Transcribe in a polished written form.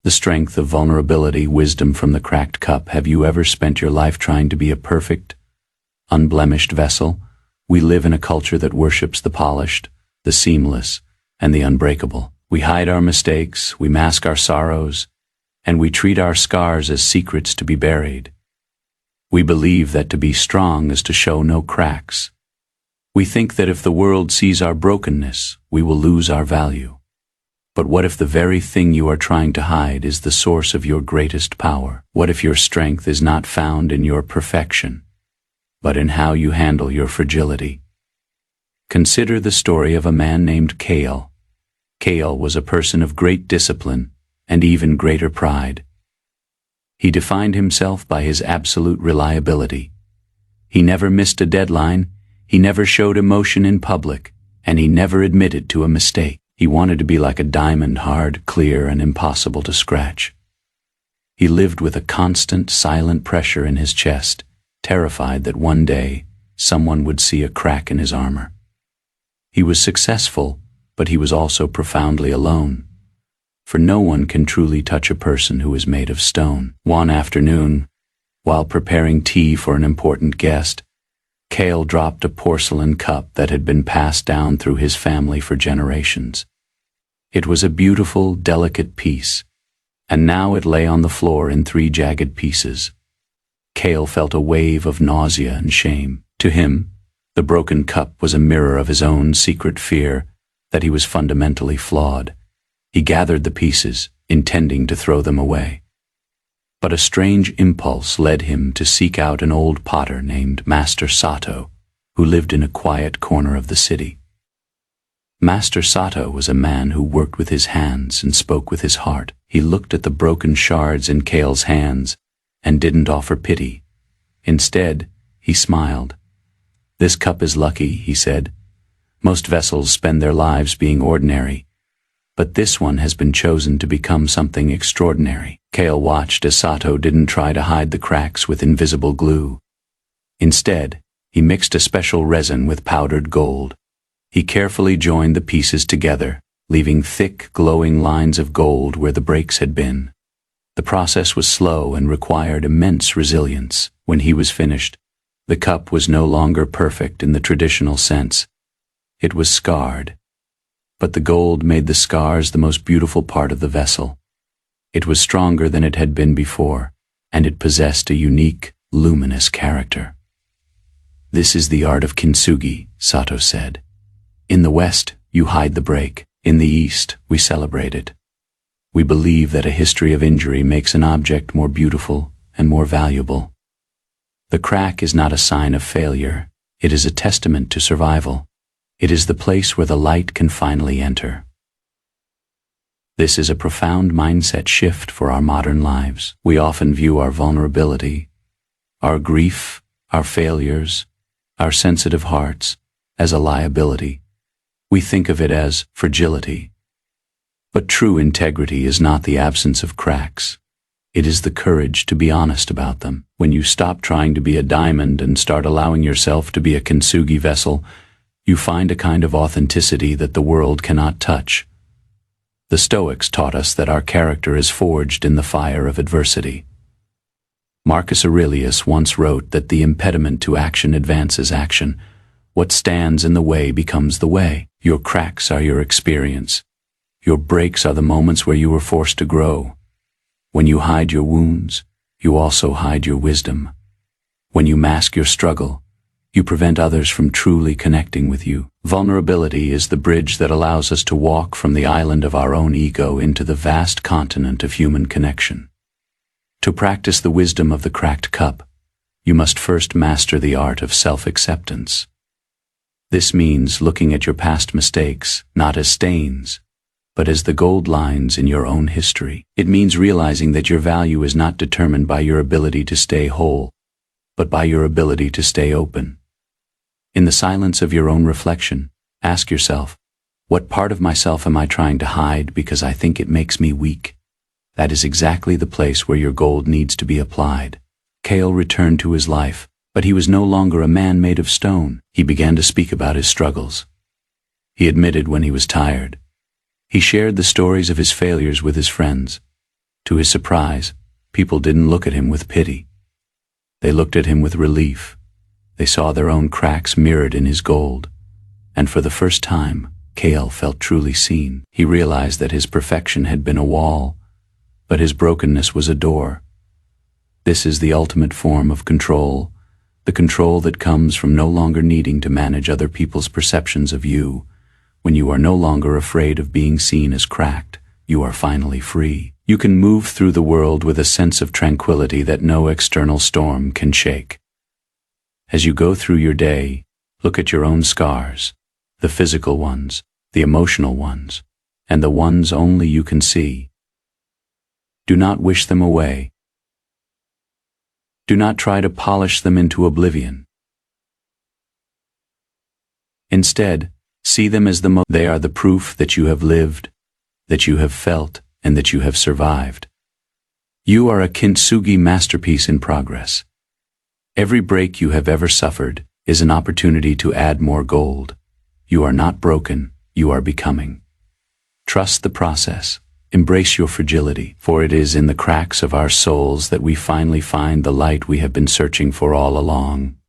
The strength of vulnerability, wisdom from the cracked cup. Have you ever spent your life trying to be a perfect, unblemished vessel? We live in a culture that worships the polished, the seamless, and the unbreakable. We hide our mistakes, we mask our sorrows, and we treat our scars as secrets to be buried. We believe that to be strong is to show no cracks. We think that if the world sees our brokenness, we will lose our value. But what if the very thing you are trying to hide is the source of your greatest power? What if your strength is not found in your perfection, but in how you handle your fragility? Consider the story of a man named Cale. Cale was a person of great discipline and even greater pride. He defined himself by his absolute reliability. He never missed a deadline, he never showed emotion in public, and he never admitted to a mistake. He wanted to be like a diamond, hard, clear, and impossible to scratch. He lived with a constant, silent pressure in his chest, terrified that one day someone would see a crack in his armor. He was successful, but he was also profoundly alone. For no one can truly touch a person who is made of stone. One afternoon, while preparing tea for an important guest, Cale dropped a porcelain cup that had been passed down through his family for generations. It was a beautiful, delicate piece, and now it lay on the floor in 3 jagged pieces. Cale felt a wave of nausea and shame. To him, the broken cup was a mirror of his own secret fear that he was fundamentally flawed. He gathered the pieces, intending to throw them away. But a strange impulse led him to seek out an old potter named Master Sato, who lived in a quiet corner of the city. Master Sato was a man who worked with his hands and spoke with his heart. He looked at the broken shards in Cale's hands and didn't offer pity. Instead, he smiled. "This cup is lucky," he said. "Most vessels spend their lives being ordinary, but this one has been chosen to become something extraordinary." Cale watched as Sato didn't try to hide the cracks with invisible glue. Instead, he mixed a special resin with powdered gold. He carefully joined the pieces together, leaving thick, glowing lines of gold where the breaks had been. The process was slow and required immense resilience. When he was finished, the cup was no longer perfect in the traditional sense. It was scarred. But the gold made the scars the most beautiful part of the vessel. It was stronger than it had been before, and it possessed a unique, luminous character. "This is the art of kintsugi," Sato said. "In the West, you hide the break. In the East, we celebrate it. We believe that a history of injury makes an object more beautiful and more valuable. The crack is not a sign of failure. It is a testament to survival. It is the place where the light can finally enter." This is a profound mindset shift for our modern lives. We often view our vulnerability, our grief, our failures, our sensitive hearts as a liability. We think of it as fragility. But true integrity is not the absence of cracks. It is the courage to be honest about them. When you stop trying to be a diamond and start allowing yourself to be a kintsugi vessel, you find a kind of authenticity that the world cannot touch. The Stoics taught us that our character is forged in the fire of adversity. Marcus Aurelius once wrote that the impediment to action advances action. What stands in the way becomes the way. Your cracks are your experience. Your breaks are the moments where you were forced to grow. When you hide your wounds, you also hide your wisdom. When you mask your struggle, you prevent others from truly connecting with you. Vulnerability is the bridge that allows us to walk from the island of our own ego into the vast continent of human connection. To practice the wisdom of the cracked cup, you must first master the art of self-acceptance. This means looking at your past mistakes not as stains, but as the gold lines in your own history. It means realizing that your value is not determined by your ability to stay whole, but by your ability to stay open. In the silence of your own reflection, ask yourself, what part of myself am I trying to hide because I think it makes me weak? That is exactly the place where your gold needs to be applied. Cale returned to his life, but he was no longer a man made of stone. He began to speak about his struggles. He admitted when he was tired. He shared the stories of his failures with his friends. To his surprise, people didn't look at him with pity. They looked at him with relief. They saw their own cracks mirrored in his gold. And for the first time, Cale felt truly seen. He realized that his perfection had been a wall, but his brokenness was a door. This is the ultimate form of control, the control that comes from no longer needing to manage other people's perceptions of you. When you are no longer afraid of being seen as cracked, you are finally free. You can move through the world with a sense of tranquility that no external storm can shake. As you go through your day, look at your own scars, the physical ones, the emotional ones, and the ones only you can see. Do not wish them away. Do not try to polish them into oblivion. Instead, see them as they are the proof that you have lived, that you have felt, and that you have survived. You are a kintsugi masterpiece in progress. Every break you have ever suffered is an opportunity to add more gold. You are not broken, you are becoming. Trust the process. Embrace your fragility, for it is in the cracks of our souls that we finally find the light we have been searching for all along.